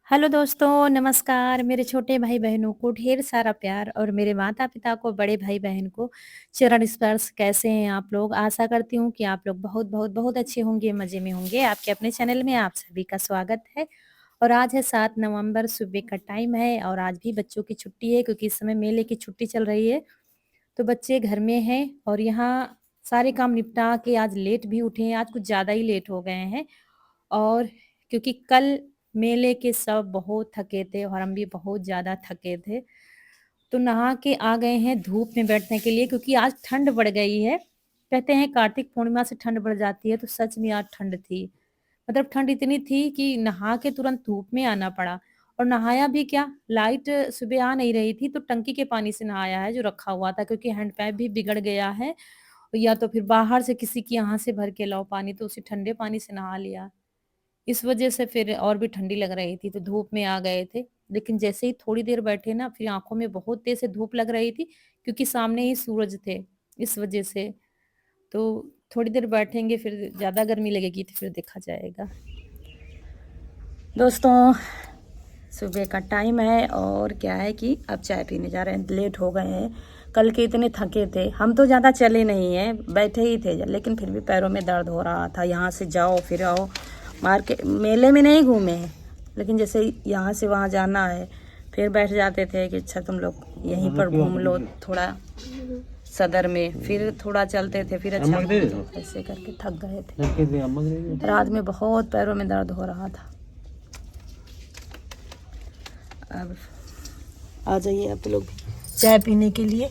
Hello दोस्तों, नमस्कार। मेरे छोटे भाई-बहनों को ढेर सारा प्यार और मेरे माता-पिता को, बड़े भाई-बहन को चरण स्पर्श। कैसे हैं आप लोग? आशा करती हूँ कि आप लोग बहुत अच्छे होंगे, मज़े में होंगे। आपके अपने चैनल में आप सभी का स्वागत है और आज है 7 नवंबर, सुबह का टाइम है और आज भी बच्चों की छुट्टी है क्योंकि इस समय मेले की छुट्टी चल रही है। तो बच्चे घर में हैं और यहाँ सारे काम निपटा के आज लेट भी उठे हैं, आज कुछ ज़्यादा ही लेट हो गए हैं और क्योंकि कल मेले के सब बहुत थके थे और हम भी बहुत ज़्यादा थके थे, तो नहा के आ गए हैं धूप में बैठने के लिए क्योंकि आज ठंड बढ़ गई है। कहते हैं कार्तिक पूर्णिमा से ठंड बढ़ जाती है, तो सच में आज ठंड थी। मतलब ठंड इतनी थी कि नहा के तुरंत धूप में आना पड़ा और नहाया भी क्या, लाइट सुबह आ नहीं रही थी, तो टंकी के पानी से नहाया है जो रखा हुआ था क्योंकि हैंडपैप भी बिगड़ गया है या तो फिर बाहर से किसी के यहाँ से भर के लाओ पानी, तो उसी ठंडे पानी से नहा लिया। इस वजह से फिर और भी ठंडी लग रही थी, तो धूप में आ गए थे। लेकिन जैसे ही थोड़ी देर बैठे ना, फिर आँखों में बहुत तेज़ से धूप लग रही थी क्योंकि सामने ही सूरज थे, इस वजह से। तो थोड़ी देर बैठेंगे, फिर ज़्यादा गर्मी लगेगी तो फिर देखा जाएगा। दोस्तों, सुबह का टाइम है और क्या है कि अब चाय पीने जा रहे हैं, लेट हो गए हैं। कल के इतने थके थे, हम तो ज़्यादा चले नहीं हैं, बैठे ही थे, लेकिन फिर भी पैरों में दर्द हो रहा था। यहाँ से जाओ फिर आओ, मार्केट मेले में नहीं घूमे हैं, लेकिन जैसे यहाँ से वहाँ जाना है, फिर बैठ जाते थे कि अच्छा तुम लोग यहीं पर घूम लो थोड़ा सदर में, फिर थोड़ा चलते थे, फिर अच्छा ऐसे करके थक गए थे। रात में बहुत पैरों में दर्द हो रहा था। अब आ जाइए आप लोग चाय पीने के लिए।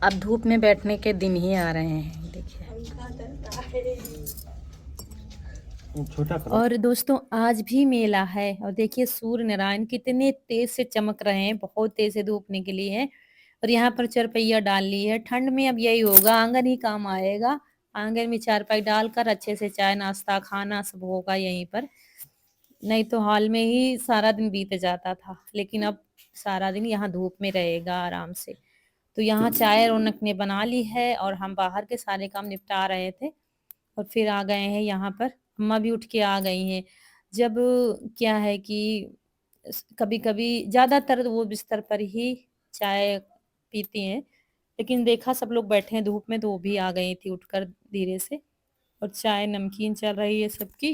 अब धूप में बैठने के दिन ही आ रहे हैं, देखिए। और दोस्तों, आज भी मेला है और देखिए सूर्य नारायण कितने तेज से चमक रहे हैं, बहुत तेज से धूप निकली है और यहाँ पर चरपैया डाल ली है। ठंड में अब यही होगा, आंगन ही काम आएगा। आंगन में चारपाई डालकर अच्छे से चाय नाश्ता खाना सब होगा यहीं पर। नहीं तो हॉल में ही सारा दिन बीत जाता था, लेकिन अब सारा दिन यहाँ धूप में रहेगा आराम से। तो यहाँ चाय रौनक ने बना ली है और हम बाहर के सारे काम निपटा रहे थे और फिर आ गए हैं यहाँ पर। अम्मा भी उठ के आ गई हैं। जब क्या है कि कभी-कभी ज़्यादातर वो बिस्तर पर ही चाय पीती हैं, लेकिन देखा सब लोग बैठे हैं धूप में तो वो भी आ गई थी उठकर धीरे से और चाय नमकीन चल रही है सबकी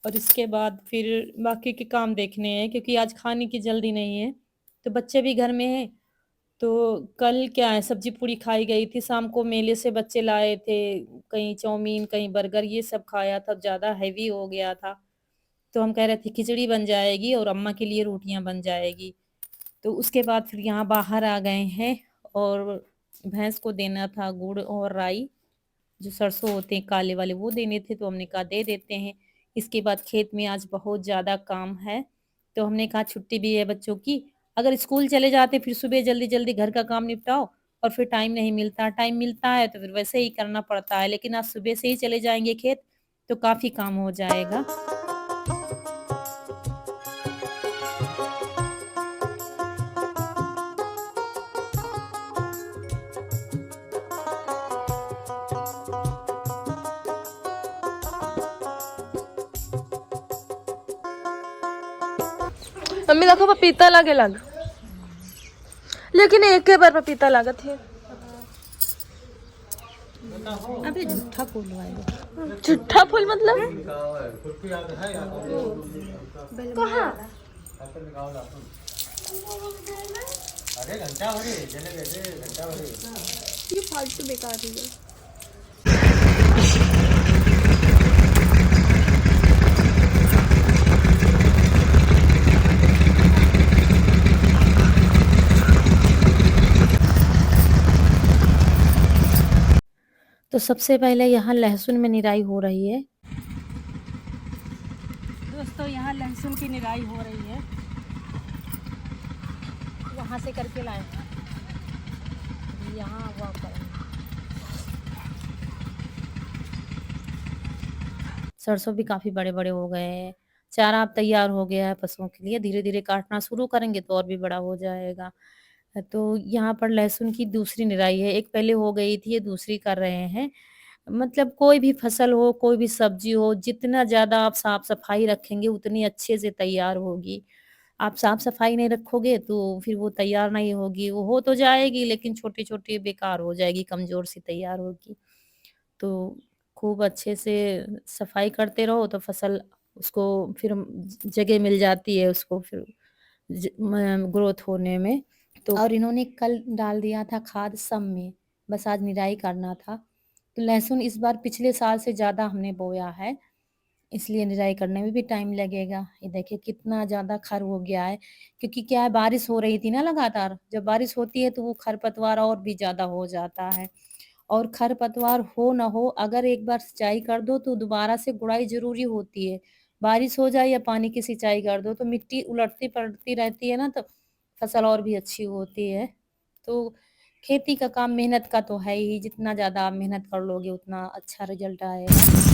और इसके बाद फिर बाकी के काम देखने हैं क्योंकि आज खाने की जल्दी नहीं है। तो बच्चे भी घर में हैं, तो कल क्या है सब्जी पूड़ी खाई गई थी, शाम को मेले से बच्चे लाए थे, कहीं चाउमीन, कहीं बर्गर ये सब खाया था, ज़्यादा हेवी हो गया था। तो हम कह रहे थे खिचड़ी बन जाएगी और अम्मा के लिए रोटियाँ बन जाएगी। तो उसके बाद फिर यहाँ बाहर आ गए हैं और भैंस को देना था गुड़ और राई, जो सरसों होते हैं काले वाले वो देने थे, तो हमने कहा दे देते हैं। इसके बाद खेत में आज बहुत ज़्यादा काम है, तो हमने कहा छुट्टी भी है बच्चों की, अगर स्कूल चले जाते फिर सुबह जल्दी-जल्दी घर का काम निपटाओ और फिर टाइम नहीं मिलता। टाइम मिलता है तो फिर वैसे ही करना पड़ता है, लेकिन आज सुबह से ही चले जाएँगे खेत, तो काफ़ी काम हो जाएगा। मम्मी देखो पपीता लगे लग, लेकिन एक के बार पपीता लागत है। अबे झूठा बोलवाएगा। झूठा फूल मतलब कहाँ? ये फालतू बेकार ही है। तो सबसे पहले यहाँ लहसुन में निराई हो रही है। दोस्तों, यहाँ लहसुन की निराई हो रही है, वहाँ से करके लाए यहाँ वो करेंगे। सरसों भी काफ़ी बड़े-बड़े हो गए हैं। चारा अब तैयार हो गया है पशुओं के लिए, धीरे-धीरे काटना शुरू करेंगे तो और भी बड़ा हो जाएगा। तो यहाँ पर लहसुन की दूसरी निराई है, एक पहले हो गई थी, ये दूसरी कर रहे हैं। मतलब कोई भी फसल हो, कोई भी सब्ज़ी हो, जितना ज़्यादा आप साफ-सफाई रखेंगे उतनी अच्छे से तैयार होगी। आप साफ-सफाई नहीं रखोगे तो फिर वो तैयार नहीं होगी, वो हो तो जाएगी लेकिन छोटी-छोटी बेकार हो जाएगी, कमज़ोर सी तैयार होगी। तो खूब अच्छे से सफाई करते रहो तो फसल उसको फिर जगह मिल जाती है उसको फिर ग्रोथ होने में। तो और इन्होंने कल डाल दिया था खाद सब में, बस आज निराई करना था। तो लहसुन इस बार पिछले साल से ज़्यादा हमने बोया है, इसलिए निराई करने में भी टाइम लगेगा। ये देखिए कितना ज़्यादा खर हो गया है, क्योंकि क्या है बारिश हो रही थी ना लगातार, जब बारिश होती है तो वो खरपतवार और भी ज़्यादा हो जाता है। और खरपतवार हो ना हो, अगर एक बार सिंचाई कर दो तो दोबारा से गुड़ाई ज़रूरी होती है। बारिश हो जाए या पानी की सिंचाई कर दो तो मिट्टी उलटती-पलटती रहती है ना, तो फसल और भी अच्छी होती है। तो खेती का काम मेहनत का तो है ही, जितना ज़्यादा आप मेहनत कर लोगे उतना अच्छा रिज़ल्ट आएगा।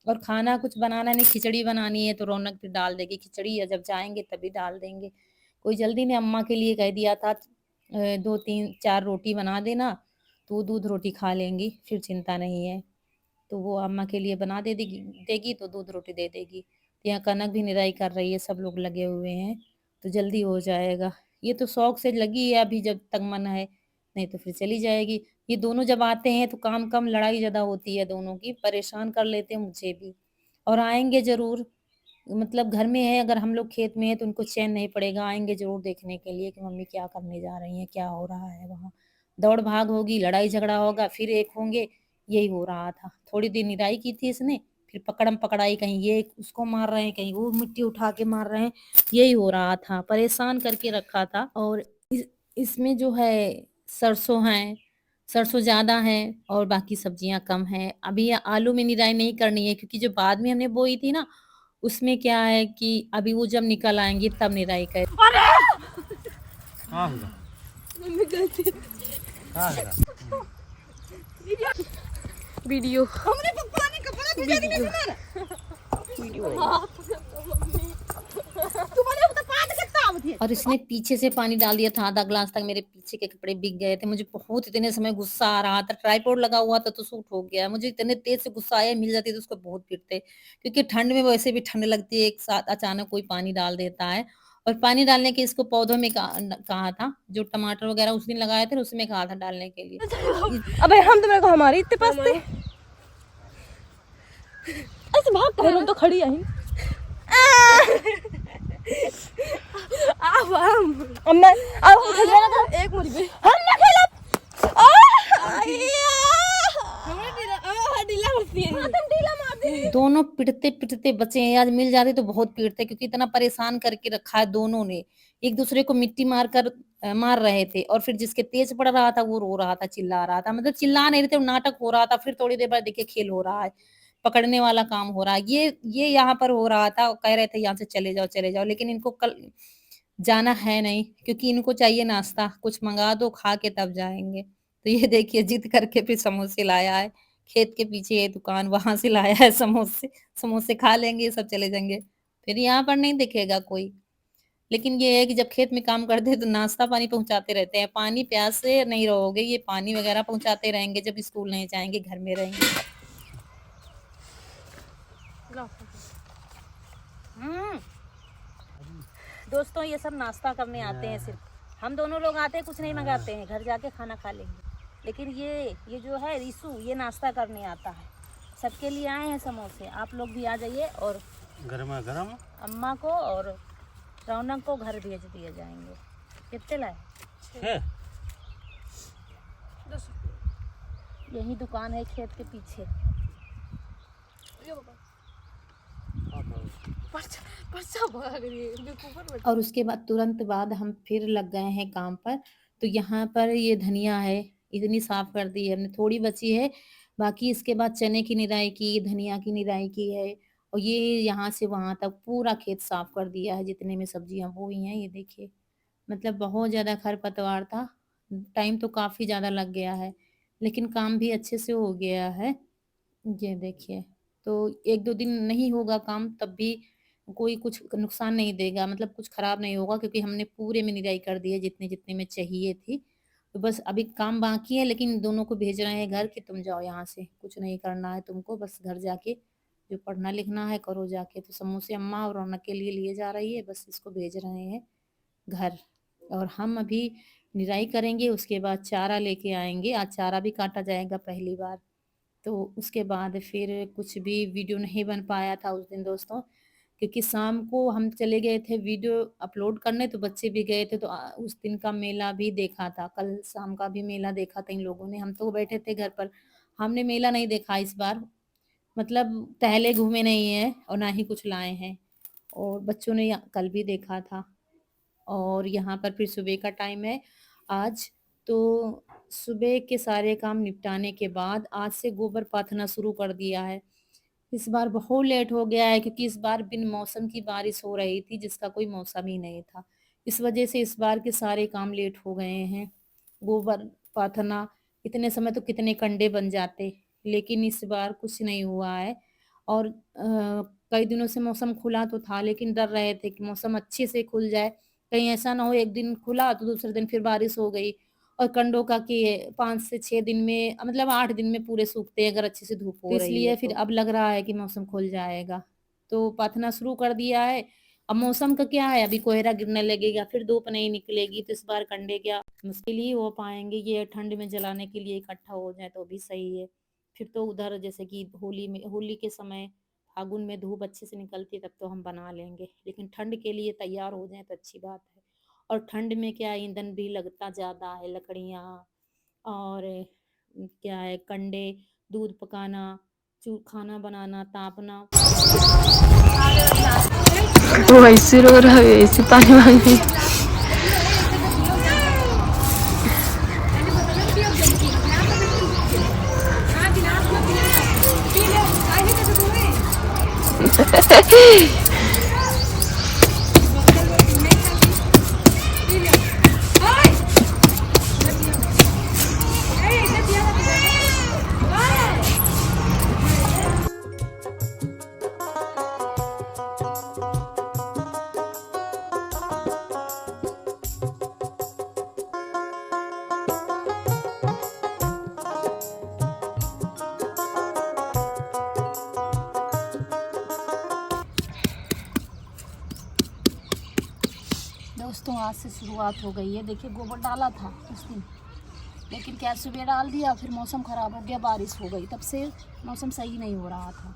और खाना कुछ बनाना नहीं, खिचड़ी बनानी है तो रौनक भी डाल देगी खिचड़ी, या जब जाएँगे तभी डाल देंगे। कोई जल्दी नहीं, अम्मा के लिए कह दिया था 2, 3, 4 रोटी बना देना, तो वो दूध रोटी खा लेंगी, फिर चिंता नहीं है। तो वो अम्मा के लिए बना देगी तो दूध रोटी दे देगी। तो यहाँ कनक भी निराई कर रही है, सब लोग लगे हुए हैं, तो जल्दी हो जाएगा। ये तो शौक से लगी है अभी जब तक मन है, नहीं तो फिर चली जाएगी। ये दोनों जब आते हैं तो काम कम, लड़ाई ज़्यादा होती है दोनों की, परेशान कर लेते हैं मुझे भी। और आएँगे ज़रूर, मतलब घर में है अगर हम लोग खेत में हैं तो उनको चैन नहीं पड़ेगा, आएँगे ज़रूर देखने के लिए कि मम्मी क्या करने जा रही हैं, क्या हो रहा है वहाँ। दौड़-भाग होगी, लड़ाई-झगड़ा होगा, फिर एक होंगे, यही हो रहा था। थोड़ी देर निराई की थी इसने, फिर पकड़म-पकड़ाई, कहीं ये उसको मार रहे हैं, कहीं वो मिट्टी उठा के मार रहे हैं, यही हो रहा था। परेशान करके रखा था। और इसमें जो है सरसों हैं, सरसों ज़्यादा है और बाकी सब्जियाँ कम हैं। अभी आलू में निराई नहीं करनी है क्योंकि जो बाद में हमने बोई थी ना, उसमें क्या है कि अभी वो जब निकल आएँगी तब निराई कर। हाँ होगा। मम्मी गलती हाँ होगा। वीडियो हमने पप्पा ने कपड़ा भेजा दी वीडियो वीडियो तुम्हारे तो पाद कितना आवत है। और इसने पीछे से पानी डाल दिया था आधा ग्लास तक, मेरे पीछे के कपड़े भीग गए थे। मुझे बहुत इतने समय गुस्सा आ रहा था, ट्राइपॉड लगा हुआ था तो सूट हो गया। मुझे इतने तेज़ से गुस्सा आया, मिल जाती तो उसको बहुत पीटते। क्योंकि ठंड में वैसे भी ठंड लगती है, एक साथ अचानक कोई पानी डाल देता है। और पानी डालने के इसको पौधों में कहा था, जो टमाटर वगैरह उस दिन लगाए थे उसमें कहा था डालने के लिए। इ अबे हम तो मेरे को हमारी इतने पास थे ऐसे भाग कर तो खड़ी आई अब मैं अब हम खेल रहे ना एक मुर्गी हमने खेला दोनों पिटते-पिटते बचे हैं, आज मिल जाते तो बहुत पीटते क्योंकि इतना परेशान करके रखा है दोनों ने। एक-दूसरे को मिट्टी मार रहे थे और फिर जिसके तेज पड़ रहा था वो रो रहा था, चिल्ला रहा था। मतलब चिल्ला नहीं रहे थे, नाटक हो रहा था, फिर थोड़ी देर बाद देखिए खेल हो रहा है, पकड़ने वाला काम हो रहा है। ये यहाँ पर हो रहा था, कह रहे थे यहाँ से चले जाओ, लेकिन इनको कल जाना है नहीं क्योंकि इनको चाहिए नाश्ता, कुछ मँगा दो, खा के तब जाएँगे। तो ये देखिए जिद करके फिर समोसे लाया है। खेत के पीछे है दुकान, वहाँ से लाया है समोसे। समोसे खा लेंगे, सब चले जाएँगे। फिर यहाँ पर नहीं दिखेगा कोई। लेकिन ये है कि जब खेत में काम करते हैं तो नाश्ता पानी पहुँचाते रहते हैं। पानी प्यास से नहीं रहोगे, ये पानी वगैरह पहुँचाते रहेंगे जब स्कूल नहीं जाएँगे, घर में रहेंगे तब। हुँ। दोस्तों ये सब नाश्ता करने आते हैं सिर्फ। हम दोनों लोग आते हैं, कुछ नहीं मँगाते हैं, घर जाके खाना खा लेंगे। लेकिन ये जो है रीशु, ये नाश्ता करने आता है। सबके लिए आए हैं समोसे, आप लोग भी आ जाइए और गरमा गरम। अम्मा को और रौनक को घर भेज दिए जाएँगे। कितने लाए? है। यही दुकान है खेत के पीछे। और उसके बाद तुरंत बाद हम फिर लग गए हैं काम पर। तो यहाँ पर ये धनिया है, इतनी साफ कर दी है हमने, थोड़ी बची है। बाकी इसके बाद चने की निराई की, धनिया की निराई की है और ये यहाँ से वहाँ तक पूरा खेत साफ कर दिया है, जितने में सब्जियाँ बोई हैं, ये देखिए। मतलब बहुत ज़्यादा खरपतवार था। टाइम तो काफ़ी ज़्यादा लग गया है, लेकिन काम भी अच्छे से हो गया है। ये देखिए, तो 1-2 दिन नहीं होगा काम तब भी कोई कुछ नुकसान नहीं देगा, मतलब कुछ खराब नहीं होगा क्योंकि हमने पूरे में निराई कर दी है जितने-जितने में चाहिए थी। तो बस अभी काम बाकी है, लेकिन दोनों को भेज रहे हैं घर कि तुम जाओ यहाँ से, कुछ नहीं करना है तुमको, बस घर जाके जो पढ़ना-लिखना है करो जाके। तो समोसे अम्मा और रौनक के लिए जा रही है, बस इसको भेज रहे हैं घर। और हम अभी निराई करेंगे, उसके बाद चारा लेके आएँगे। आज चारा भी काटा जाएगा पहली बार। तो उसके बाद फिर कुछ भी वीडियो नहीं बन पाया था उस दिन दोस्तों, क्योंकि शाम को हम चले गए थे वीडियो अपलोड करने, तो बच्चे भी गए थे, तो उस दिन का मेला भी देखा था। कल शाम का भी मेला देखा था इन लोगों ने। हम तो बैठे थे घर पर, हमने मेला नहीं देखा इस बार, मतलब टहले घूमे नहीं हैं और ना ही कुछ लाए हैं। और बच्चों ने कल भी देखा था। और यहाँ पर फिर सुबह का टाइम है आज, तो सुबह के सारे काम निपटाने के बाद आज से गोबर पाथना शुरू कर दिया है। इस बार बहुत लेट हो गया है क्योंकि इस बार बिन मौसम की बारिश हो रही थी जिसका कोई मौसम ही नहीं था। इस वजह से इस बार के सारे काम लेट हो गए हैं। गोबर पाथना, इतने समय तो कितने कंडे बन जाते, लेकिन इस बार कुछ नहीं हुआ है। और कई दिनों से मौसम खुला तो था, लेकिन डर रहे थे कि मौसम अच्छे से खुल जाए, कहीं ऐसा ना हो एक दिन खुला तो दूसरे दिन फिर बारिश हो गई। और कंडों का कि 5 से 6 दिन में, मतलब 8 दिन में पूरे सूखते हैं अगर अच्छे से धूप हो रही है। इसलिए फिर अब लग रहा है कि मौसम खुल जाएगा, तो पाथना शुरू कर दिया है। अब मौसम का क्या है, अभी कोहरा गिरने लगेगा, फिर धूप नहीं निकलेगी, तो इस बार कंडे क्या मुश्किल ही हो पाएंगे। ये ठंड में जलाने के लिए इकट्ठा हो जाए तो भी सही है। फिर तो उधर जैसे कि होली के समय फागुन में धूप अच्छे से निकलती है तब तो हम बना लेंगे, लेकिन ठंड के लिए तैयार हो जाए तो अच्छी बात है। और ठंड में क्या ईंधन भी लगता ज़्यादा है, लकड़ियाँ और क्या है कंडे, दूध पकाना, खाना बनाना, तापना। वो ऐसे रो रहा है, ऐसे पानी मांगे। दोस्तों आज से शुरुआत हो गई है। देखिए गोबर डाला था उस दिन, लेकिन क्या सुबह डाल दिया, फिर मौसम ख़राब हो गया, बारिश हो गई, तब से मौसम सही नहीं हो रहा था।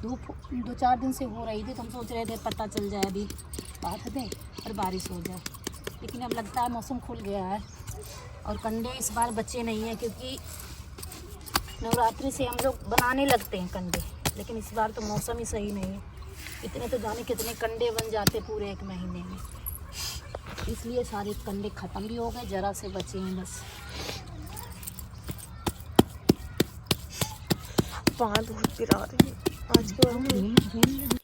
धूप 2-4 दिन से हो रही थी, तो हम सोच रहे थे पता चल जाए अभी बात दें और बारिश हो जाए, लेकिन अब लगता है मौसम खुल गया है। और कंडे इस बार बचे नहीं हैं क्योंकि नवरात्रि से हम लोग बनाने लगते हैं कंडे, लेकिन इस बार तो मौसम ही सही नहीं है। इतने तो जाने कितने कंडे बन जाते पूरे 1 महीने में, इसलिए सारे कंडे ख़त्म भी हो गए, ज़रा से बचे हैं बस। बहुत पिरा रही है आज के।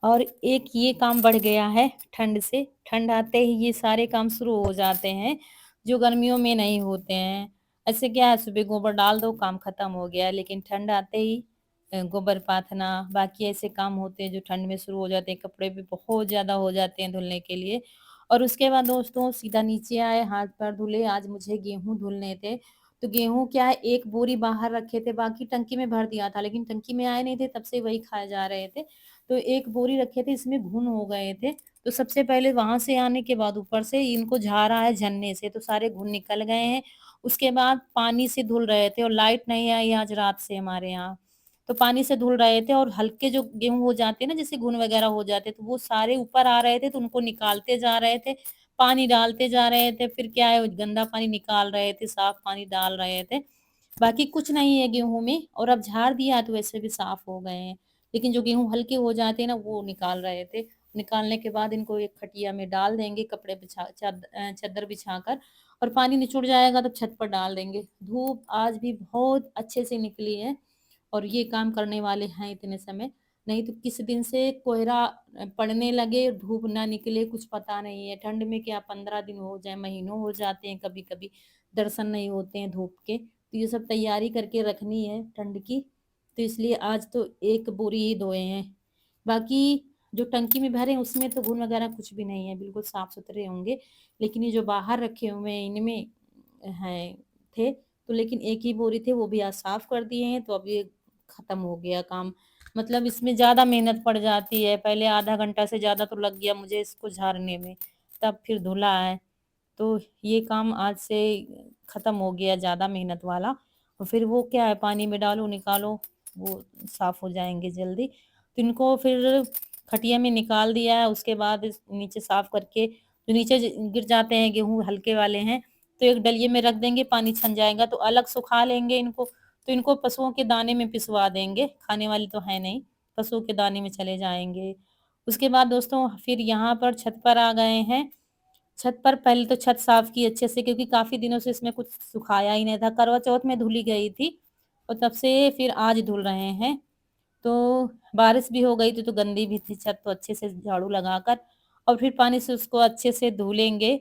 और एक ये काम बढ़ गया है ठंड से, ठंड आते ही ये सारे काम शुरू हो जाते हैं जो गर्मियों में नहीं होते हैं। ऐसे क्या है, सुबह गोबर डाल दो काम खत्म हो गया, लेकिन ठंड आते ही गोबर पाथना बाकी ऐसे काम होते हैं जो ठंड में शुरू हो जाते हैं। कपड़े भी बहुत ज़्यादा हो जाते हैं धुलने के लिए। और उसके बाद दोस्तों सीधा नीचे आए, हाथ पैर धुले। आज मुझे गेहूँ धुलने थे, तो गेहूँ क्या है, एक बोरी बाहर रखे थे, बाकी टंकी में भर दिया था, लेकिन टंकी में आए नहीं थे, तब से वही खाए जा रहे थे। तो एक बोरी रखे थे, इसमें घुन हो गए थे, तो सबसे पहले वहां से आने के बाद ऊपर से इनको झाड़ा है झन्ने से, तो सारे घुन निकल गए हैं। उसके बाद पानी से धुल रहे थे, और लाइट नहीं आई आज रात से हमारे यहाँ, तो पानी से धुल रहे थे। और हल्के जो गेहूं हो जाते हैं ना, जैसे घुन वगैरह हो जाते, तो वो सारे ऊपर आ रहे थे, तो उनको निकालते जा रहे थे, पानी डालते जा रहे थे। फिर क्या है, गंदा पानी निकाल रहे थे, साफ पानी डाल रहे थे। बाकी कुछ नहीं है गेहूँ में, और अब झाड़ दिया है तो वैसे भी साफ हो गए हैं। लेकिन जो गेहूँ हल्के हो जाते हैं ना, वो निकाल रहे थे। निकालने के बाद इनको एक खटिया में डाल देंगे, कपड़े बिछा चद्दर बिछाकर, और पानी निचुड़ जाएगा तो छत पर डाल देंगे। धूप आज भी बहुत अच्छे से निकली है, और ये काम करने वाले हैं इतने समय, नहीं तो किस दिन से कोहरा पड़ने लगे, धूप ना निकले, कुछ पता नहीं है। ठंड में क्या 15 दिन हो जाए, महीनों हो जाते हैं, कभी कभी दर्शन नहीं होते हैं धूप के। तो ये सब तैयारी करके रखनी है ठंड की। तो इसलिए आज तो एक बोरी ही धोए हैं। बाकी जो टंकी में भरे हैं उसमें तो घुन वगैरह कुछ भी नहीं है, बिल्कुल साफ सुथरे होंगे। लेकिन ये जो बाहर रखे हुए हैं इनमें हैं थे, तो लेकिन एक ही बोरी थे, वो भी आज साफ कर दिए हैं। तो अब ये खत्म हो गया काम। मतलब इसमें ज़्यादा मेहनत पड़ जाती है, पहले आधा घंटा से ज़्यादा तो लग गया मुझे इसको झाड़ने में, तब फिर धुला है। तो ये काम आज से ख़त्म हो गया, ज़्यादा मेहनत वाला। और फिर वो क्या है, पानी में डालो निकालो, वो साफ़ हो जाएंगे जल्दी। तो इनको फिर खटिया में निकाल दिया है, उसके बाद नीचे साफ़ करके जो नीचे गिर जाते हैं गेहूँ हल्के वाले हैं, तो एक डलिए में रख देंगे, पानी छन जाएगा तो अलग सुखा लेंगे इनको। तो इनको पशुओं के दाने में पिसवा देंगे, खाने वाली तो है नहीं, पशुओं के दाने में चले जाएंगे। उसके बाद दोस्तों फिर यहाँ पर छत पर आ गए हैं। छत पर पहले तो छत साफ की अच्छे से, क्योंकि काफ़ी दिनों से इसमें कुछ सुखाया ही नहीं था। करवा चौथ में धुली गई थी और तब से फिर आज धुल रहे हैं। तो बारिश भी हो गई थी तो गंदी भी थी छत, तो अच्छे से झाड़ू लगाकर और फिर पानी से उसको अच्छे से धुलेंगे।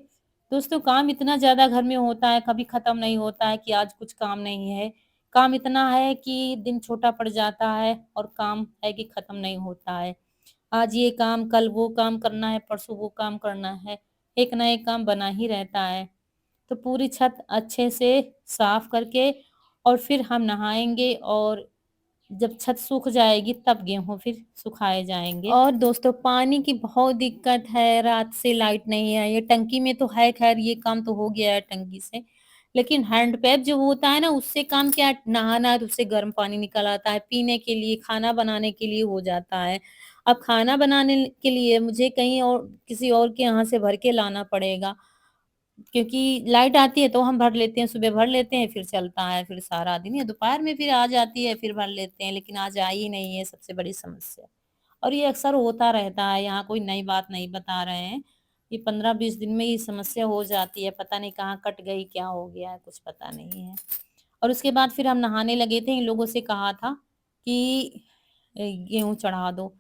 दोस्तों काम इतना ज़्यादा घर में होता है, कभी ख़त्म नहीं होता है कि आज कुछ काम नहीं है। काम इतना है कि दिन छोटा पड़ जाता है और काम है कि ख़त्म नहीं होता है। आज ये काम, कल वो काम करना है, परसों वो काम करना है, एक ना एक काम बना ही रहता है। तो पूरी छत अच्छे से साफ करके और फिर हम नहाएँगे और जब छत सूख जाएगी तब गेहूँ फिर सुखाए जाएँगे। और दोस्तों पानी की बहुत दिक्कत है, रात से लाइट नहीं है। ये टंकी में तो है, ख़ैर ये काम तो हो गया है टंकी से। लेकिन हैंडपैप जो होता है ना, उससे काम क्या, नहाना है तो उससे गर्म पानी निकल आता है, पीने के लिए, खाना बनाने के लिए हो जाता है। अब खाना बनाने के लिए मुझे कहीं और किसी और के यहाँ से भर के लाना पड़ेगा। क्योंकि लाइट आती है तो हम भर लेते हैं, सुबह भर लेते हैं, फिर चलता है फिर सारा दिन, या दोपहर में फिर आ जाती है फिर भर लेते हैं, लेकिन आज आई ही नहीं है, सबसे बड़ी समस्या। और ये अक्सर होता रहता है, यहाँ कोई नई बात नहीं बता रहे हैं। ये 15-20 दिन में ये समस्या हो जाती है, पता नहीं कहाँ कट गई, क्या हो गया है, कुछ पता नहीं है। और उसके बाद फिर हम नहाने लगे थे, इन लोगों से कहा था कि गेहूँ चढ़ा दो।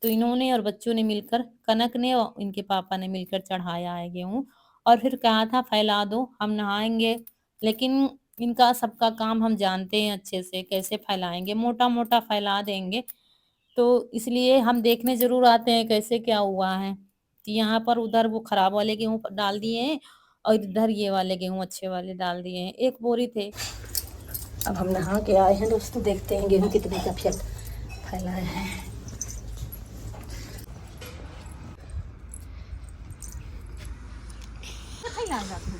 तो इन्होंने और बच्चों ने मिलकर, कनक ने और इनके पापा ने मिलकर चढ़ाया है गेहूँ। और फिर कहा था फैला दो, हम नहाएँगे। लेकिन इनका सबका काम हम जानते हैं अच्छे से, कैसे फैलाएँगे, मोटा-मोटा फैला देंगे। तो इसलिए हम देखने ज़रूर आते हैं कैसे क्या हुआ है। कि यहाँ पर उधर वो खराब वाले गेहूँ डाल दिए हैं और इधर ये वाले गेहूँ अच्छे वाले डाल दिए हैं। एक बोरी थे। अब हम नहा के आए हैं दोस्तों, देखते हैं गेहूँ कितने का फैलाए हैं। कथई लागत हो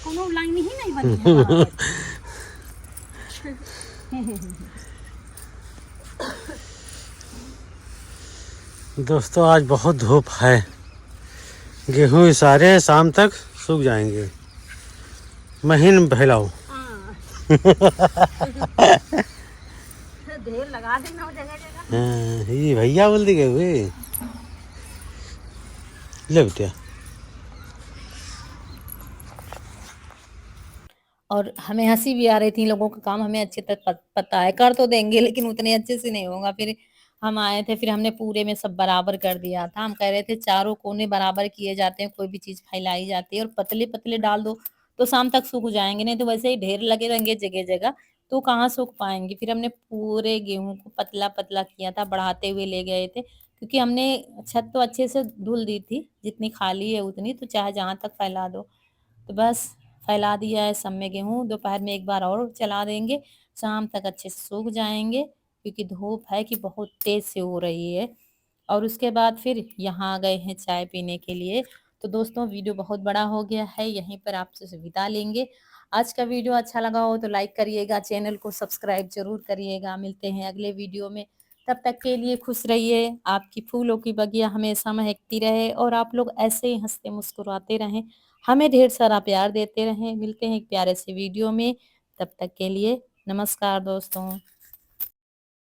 कोनो लाइन ही नहीं बनी है। दोस्तों आज बहुत धूप है, गेहूँ सारे शाम तक सूख जाएंगे। महीन फैलाओ। ढेर लगा देना जगह जगह। हाँ, ये भैया बोल दी गए ले बेटिया। और हमें हँसी भी आ रही थी, इन लोगों का काम हमें अच्छे तक पता है, कर तो देंगे लेकिन उतने अच्छे से नहीं होगा। फिर हम आए थे, फिर हमने पूरे में सब बराबर कर दिया था। हम कह रहे थे चारों कोने बराबर किए जाते हैं, कोई भी चीज़ फैलाई जाती है, और पतले-पतले डाल दो तो शाम तक सूख जाएँगे, नहीं तो वैसे ही ढेर लगे रहेंगे जगह-जगह, तो कहाँ सूख पाएँगे। फिर हमने पूरे गेहूँ को पतला-पतला किया था, बढ़ाते हुए ले गए थे, क्योंकि हमने छत तो अच्छे से धुल दी थी, जितनी खाली है उतनी, तो चाहे जहाँ तक फैला दो। तो बस फैला दिया है सब में गेहूँ, दोपहर में एक बार और चला देंगे, शाम तक अच्छे से सूख जाएँगे, क्योंकि धूप है कि बहुत तेज़ से हो रही है। और उसके बाद फिर यहाँ आ गए हैं चाय पीने के लिए। तो दोस्तों वीडियो बहुत बड़ा हो गया है, यहीं पर आपसे विदा लेंगे। आज का वीडियो अच्छा लगा हो तो लाइक करिएगा, चैनल को सब्सक्राइब ज़रूर करिएगा। मिलते हैं अगले वीडियो में, तब तक के लिए खुश रहिए, आपकी फूलों की बगिया हमेशा महकती रहे और आप लोग ऐसे ही हँसते मुस्कुराते रहें, हमें ढेर सारा प्यार देते रहें। मिलते हैं एक प्यारे से वीडियो में, तब तक के लिए नमस्कार दोस्तों।